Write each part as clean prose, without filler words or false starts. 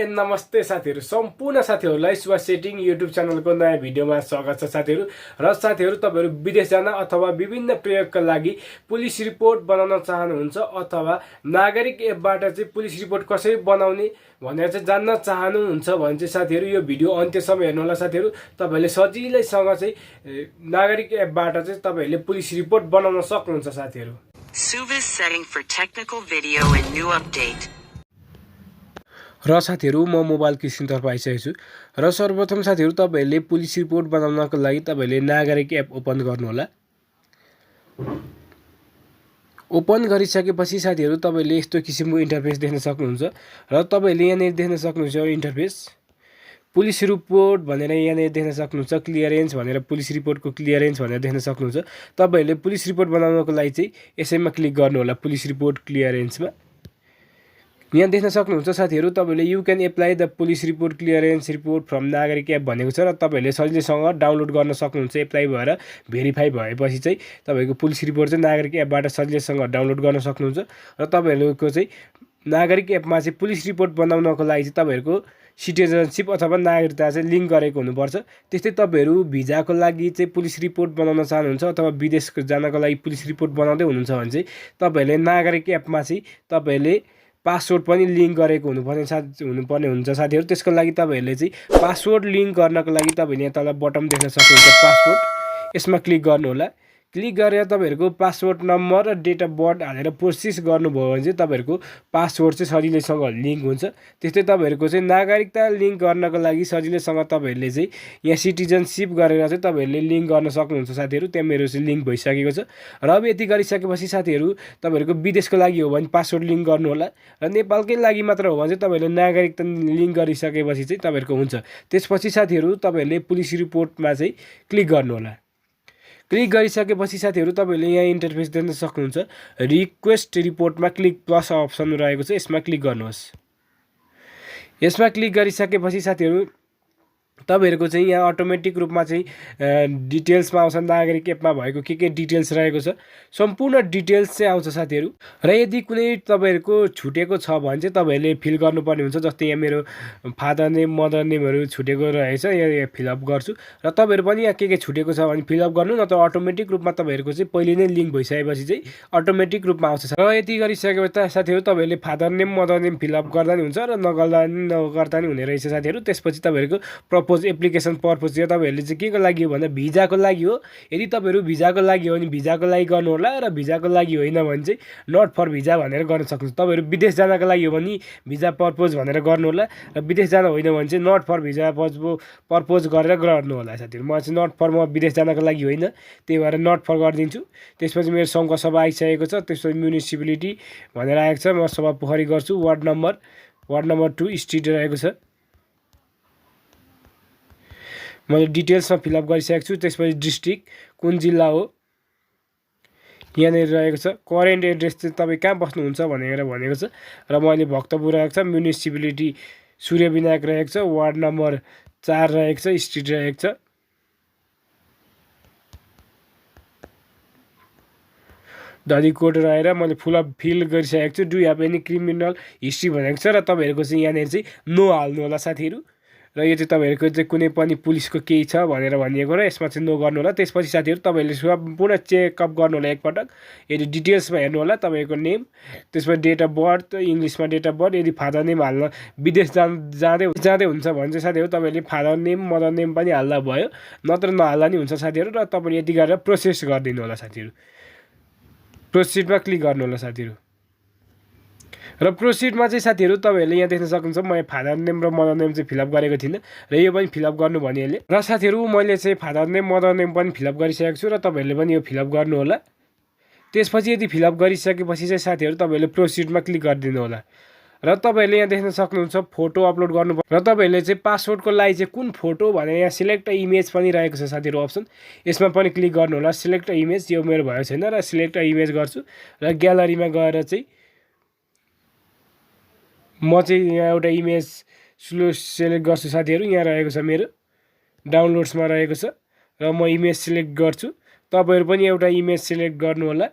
And नमस्ते साथीहरु सम्पूर्ण साथीहरुलाई शुभ सेटिङ युट्युब च्यानलको नयाँ भिडियोमा स्वागत छ साथीहरु। र साथीहरु तपाईहरु विदेश जान अथवा विभिन्न प्रयोगका लागि पुलिस रिपोर्ट बनाउन चाहनुहुन्छ अथवा नागरिक एपबाट चाहिँ पुलिस रिपोर्ट कसरी बनाउने भनेर चाहिँ जान्न चाहनुहुन्छ भने चाहिँ साथीहरु यो भिडियो अन्त्यसम्म हेर्नु होला साथीहरु। तपाईहरुले सजिलैसँग चाहिँ नागरिक एपबाट चाहिँ तपाईहरुले पुलिस रिपोर्ट बनाउन सक्नुहुन्छ साथीहरु। Suva's setting for technical video and new update. र साथीहरु म मोबाइलको स्क्रिनतर्फ आइसकेको छु र सर्वप्रथम साथीहरु तपाईहरुले पुलिस रिपोर्ट बनाउनको लागि तपाईहरुले नागरिक एप ओपन गर्नु होला। ओपन गरिसकेपछि साथीहरु तपाईहरुले यस्तो किसिमको इन्टरफेस देख्न सक्नुहुन्छ र तपाईहरुले यहाँ देख्न सक्नुहुन्छ इन्टरफेस पुलिस रिपोर्ट भनेर यहाँ देख्न सक्नुहुन्छ क्लियरेन्स भनेर पुलिस रिपोर्टको क्लियरेन्स भनेर देख्न सक्नुहुन्छ। तपाईहरुले पुलिस रिपोर्ट बनाउनको लागि चाहिँ यसैमा क्लिक गर्नु होला पुलिस रिपोर्ट क्लियरेन्समा। यहाँ देख्न सक्नुहुन्छ साथीहरु तपाईहरुले you can apply the police report clearance report from नागरिक एप भनेको छ र तपाईहरुले सजिलैसँग डाउनलोड गर्न सक्नुहुन्छ। एप्लाई भएर भेरिफाई भएपछि चाहिँ तपाईको पुलिस रिपोर्ट चाहिँ नागरिक एपबाट सजिलैसँग डाउनलोड गर्न सक्नुहुन्छ। र तपाईहरुको चाहिँ नागरिक एपमा चाहिँ पुलिस रिपोर्ट बनाउनको लागि चाहिँ तपाईहरुको सिटिजनशिप अथवा नागरिकता चाहिँ लिंक गरेको हुनुपर्छ। त्यस्तै तपाईहरु भिजाको लागि चाहिँ पुलिस रिपोर्ट बनाउन चाहनुहुन्छ अथवा विदेश जानको लागि पुलिस रिपोर्ट बनाउँदै हुनुहुन्छ भने चाहिँ तपाईहरुले नागरिक एपमा चाहिँ तपाईहरुले पासवर्ड पनि लिंक गरेको हुनुपर्ने हुन्छ साथीहरु। त्यसको लागि तपाईहरुले चाहिँ पासवर्ड लिंक गर्नको लागि तपाईहरुले यहाँ तल बटन देख्न सक्नुहुन्छ पासवर्ड, यसमा क्लिक गर्नु होला। क्लिक गरेर तपाईहरुको पासवर्ड नम्बर र डेट अफ बर्थ हालेर प्रोसेस गर्नुभयो भने चाहिँ तपाईहरुको पासवर्ड चाहिँ सजिलैसँग लिंक हुन्छ। त्यस्तै तपाईहरुको चाहिँ नागरिकता लिंक गर्नको लागि सजिलैसँग तपाईहरुले चाहिँ यहाँ सिटिजनशिप गरेर चाहिँ तपाईहरुले लिंक गर्न सक्नुहुन्छ साथीहरु। त्यहाँ मेरो चाहिँ लिंक भइसकेको छ र अब यति गरिसकेपछि साथीहरु तपाईहरुको विदेशको लागि हो भने पासवर्ड लिंक गर्नु होला र नेपालकै लागि मात्र हो भने चाहिँ तपाईहरुले नागरिकता लिंक गरिसकेपछि चाहिँ तपाईहरुको हुन्छ। त्यसपछि साथीहरु तपाईहरुले पुलिस रिपोर्टमा चाहिँ क्लिक गर्नु होला। क्लिक गरिसकेपछि साथीहरु तपाईहरुले यहाँ इन्टरफेस देख्न सक्नुहुन्छ। रिक्वेस्ट रिपोर्टमा क्लिक प्लस अप्सन रहेको छ, यसमा क्लिक गर्नुहोस्। यसमा क्लिक गरिसकेपछि साथीहरु तपाईहरुको चाहिँ यहाँ अटोमेटिक रूपमा चाहिँ डिटेल्समा आउँछ नागरिक एपमा भएको के डिटेल्स रहेको छ सम्पूर्ण डिटेल्स चाहिँ आउँछ साथीहरु। र यदि कुनै तपाईहरुको छुटेको छ भने चाहिँ तपाईहरुले फिल गर्नुपर्ने हुन्छ। जस्तै यहाँ मेरो फादर नेम मदर नेमहरु छुटेको रहेछ, यहाँ फिल अप गर्छु र तपाईहरु पनि यहाँ के छुटेको छ भने फिल अप गर्नु, नत्र अटोमेटिक रूपमा तपाईहरुको चाहिँ पहिले नै लिंक भइसकेपछि चाहिँ अटोमेटिक रूपमा आउँछ। र यति गरिसकेपछि साथीहरु तपाईहरुले father name mother name fill up गर्दा नि हुन्छ र नगर्दा नि हुने रहेछ साथीहरु। त्यसपछि तपाईहरुको प्रपोज एप्लिकेसन पर्पज चाहिँ तपाईहरुले चाहिँ के को लागि हो भन्दा भिजाको लागि हो। यदि तपाईहरु भिजाको लागि हो भने भिजाको लागि गर्नु होला र भिजाको लागि होइन भने चाहिँ नट फर भिजा भनेर गर्न सक्नुहुन्छ। तपाईहरु विदेश जानका लागि हो भने भिजा पर्पज भनेर गर्नु होला र विदेश जान होइन भने चाहिँ नट फर भिजा पर्पज गरेर गर्नु होला साथीहरु। म चाहिँ नट फर म विदेश जानका लागि होइन त्यही भएर नट फर गरिदिन्छु। त्यसपछि मेरो सङ्घ सभा आइसकेको छ, त्यसपछि म्युनिसिपालिटी भनेर आएको छ, म सभा पोखरी गर्छु। वार्ड नम्बर 2 स्ट्रिट रहेको छ, मैले डिटेल्समा फिलअप गरिसकेको छु। त्यसपछि डिस्ट्रिक्ट कुन जिल्ला हो यहाँनिर रहेको छ। करेन्ट एड्रेस चाहिँ तपाईँ कहाँ बस्नुहुन्छ भनेर भनेको छ र मैले भक्तपुर रहेको छ। म्युनिसिपालिटी सूर्यविनायक रहेको छ, वार्ड नम्बर 4 रहेको छ, स्ट्रिट रहेको छ। धनी कोड रहेर मैले फिल गरिसकेको छु। Do have any criminal history भनेको छ र तपाईहरुको चाहिँ यहाँनिर चाहिँ नो हाल्नु होला साथीहरु। र यो चाहिँ तपाईहरुको चाहिँ कुनै पनि पुलिसको केही छ भनेर भनिएको र यसमा चाहिँ नो गर्नु होला। त्यसपछि साथीहरु तपाईहरुले सम्पूर्ण चेकअप गर्नु होला एकपटक। यदि डिटेल्समा हेर्नु होला तपाईको नेम, त्यसपछि डेट अफ बर्थ, इङ्ग्लिसमा डेट अफ बर्थ। यदि फादर नेम हाल्न विदेश जाँदै हुन्छ भने चाहिँ साथीहरु तपाईहरुले फादर नेम मदर नेम पनि हाल्दा भयो, नत्र नहाल्दा नि हुन्छ साथीहरु। र तपाईले यति गरेर प्रोसेस गरिदिनु होला साथीहरु। प्रोसिडमा क्लिक गर्नु होला साथीहरु। र प्रोसिडमा चाहिँ साथीहरु तपाईहरुले यहाँ देख्न सक्नुहुन्छ म फादर नेम र मदर नेम चाहिँ फिलअप गरेको थिइनँ र यो पनि फिलअप गर्नु भनिहाले। र साथीहरु मैले चाहिँ फादर नेम मदर नेम पनि फिलअप गरिसकेको छु र तपाईहरुले पनि यो फिलअप गर्नु होला। त्यसपछि यदि फिलअप गरिसकेपछि चाहिँ साथीहरु तपाईहरुले प्रोसिडमा क्लिक गरिदिनु होला। र तपाईहरुले यहाँ देख्न सक्नुहुन्छ फोटो अपलोड गर्नु र तपाईहरुले चाहिँ पासवर्डको लागि चाहिँ कुन फोटो भनेर यहाँ सिलेक्ट इमेज पनि रहेको छ साथीहरु अप्सन, यसमा पनि क्लिक गर्नु होला। सिलेक्ट इमेज यो मेरो भएको छैन र सिलेक्ट इमेज गर्छु र ग्यालरीमा गएर चाहिँ म चाहिँ यहाँ एउटा इमेज सिलेक्ट गर्छु साथीहरु। यहाँ रहेको छ मेरो डाउनलोड्समा रहेको छ र म इमेज सिलेक्ट गर्छु। तपाईहरु पनि एउटा इमेज सिलेक्ट गर्नु होला।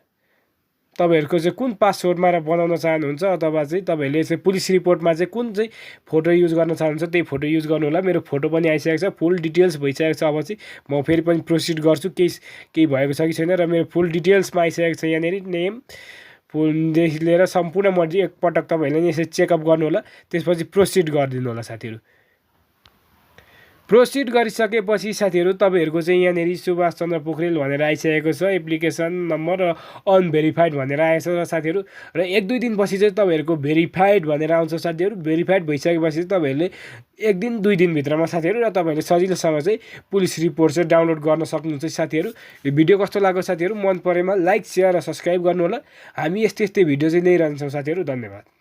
तपाईँहरूको चाहिँ कुन पासवर्डमा बनाउन चाहनुहुन्छ अथवा चाहिँ तपाईँहरूले चाहिँ पुलिस रिपोर्टमा चाहिँ कुन चाहिँ फोटो युज गर्न चाहनुहुन्छ त्यही फोटो युज गर्नु होला। मेरो फोटो पनि आइसकेको छ, फुल डिटेल्स भइसकेको छ। अब चाहिँ म फेरि पनि प्रोसिड गर्छु केही भएको छ कि छैन, र मेरो फुल डिटेल्समा आइसकेको छ यहाँनिर नेम फुलदेखि लिएर सम्पूर्ण मर्जी एकपटक तपाईँहरूले नि यसरी चेकअप गर्नु होला, त्यसपछि प्रोसिड गरिदिनु होला साथीहरू। प्रोसिड गरिसकेपछि साथीहरू तपाईँहरूको चाहिँ यहाँनिर सुभाष चन्द्र पोखरेल भनेर आइसकेको छ, एप्लिकेसन नम्बर र अनभेरिफाइड भनेर आएछ र साथीहरू। र 1-2 दिनपछि चाहिँ तपाईँहरूको भेरिफाइड भनेर आउँछ साथीहरू। भेरिफाइड भइसकेपछि तपाईहरूले 1 दिन 2 दिनभित्रमा साथीहरू र तपाईँहरूले सजिलोसँग चाहिँ पुलिस रिपोर्ट चाहिँ डाउनलोड गर्न सक्नुहुन्छ साथीहरू। यो भिडियो कस्तो लाग्यो साथीहरू, मन परेमा लाइक, सेयर र सब्सक्राइब गर्नु होला। हामी यस्तै भिडियो चाहिँ ल्याइरहन्छौँ साथीहरू। धन्यवाद।